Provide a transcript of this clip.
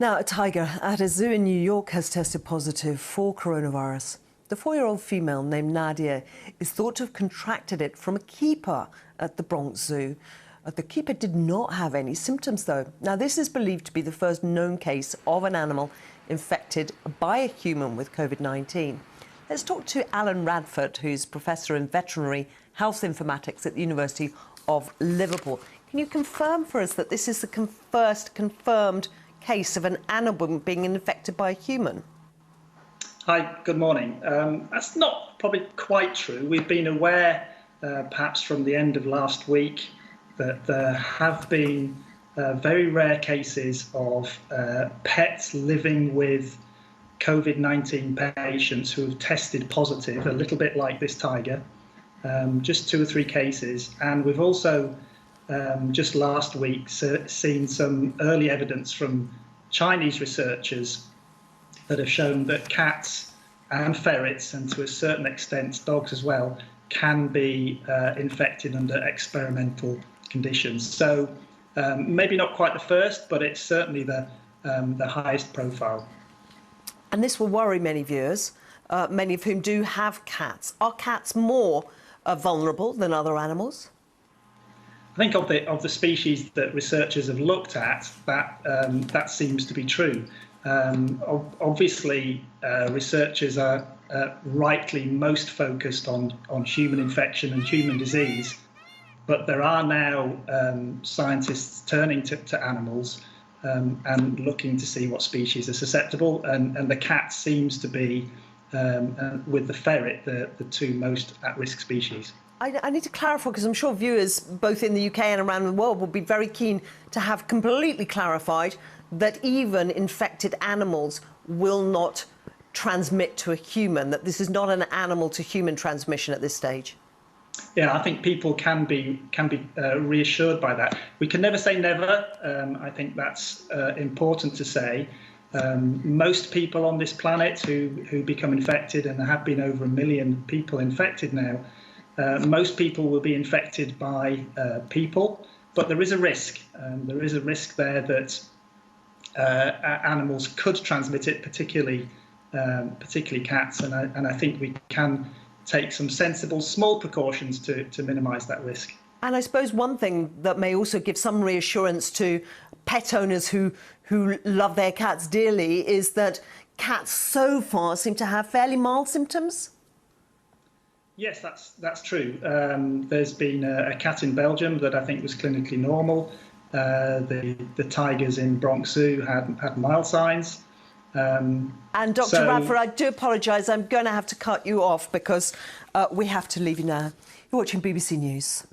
Now, a tiger at a zoo in New York has tested positive for coronavirus. The 4-year-old female named Nadia is thought to have contracted it from a keeper at the Bronx Zoo. The keeper did not have any symptoms, though. Now, this is believed to be the first known case of an animal infected by a human with COVID-19. Let's talk to Alan Radford, who's Professor in Veterinary Health Informatics at the University of Liverpool. Can you confirm for us that this is the first confirmed case of an animal being infected by a human? Hi, good morning. That's not probably quite true. We've been aware, perhaps from the end of last week, that there have been very rare cases of pets living with COVID-19 patients who have tested positive, a little bit like this tiger, just 2 or 3 cases. And we've also just last week seen some early evidence from Chinese researchers that have shown that cats and ferrets, and to a certain extent dogs as well, can be infected under experimental conditions. So maybe not quite the first, but it's certainly the highest profile. And this will worry many viewers, many of whom do have cats. Are cats more vulnerable than other animals? I think of the species that researchers have looked at, that seems to be true. Obviously, researchers are rightly most focused on human infection and human disease, but there are now scientists turning to animals and looking to see what species are susceptible, and the cat seems to be, with the ferret, the 2 most at-risk species. I need to clarify, because I'm sure viewers both in the UK and around the world will be very keen to have completely clarified that even infected animals will not transmit to a human, that this is not an animal-to-human transmission at this stage. Yeah, I think people can be reassured by that. We can never say never. I think that's important to say. Most people on this planet who become infected, and there have been over 1 million people infected now, most people will be infected by people, but there is a risk. There is a risk there that animals could transmit it, particularly cats, and I think we can take some sensible small precautions to minimise that risk. And I suppose one thing that may also give some reassurance to pet owners who love their cats dearly is that cats so far seem to have fairly mild symptoms. Yes, that's true. There's been a cat in Belgium that I think was clinically normal. The tigers in Bronx Zoo had mild signs. And Dr. Radford, I do apologise, I'm going to have to cut you off because we have to leave you now. You're watching BBC News.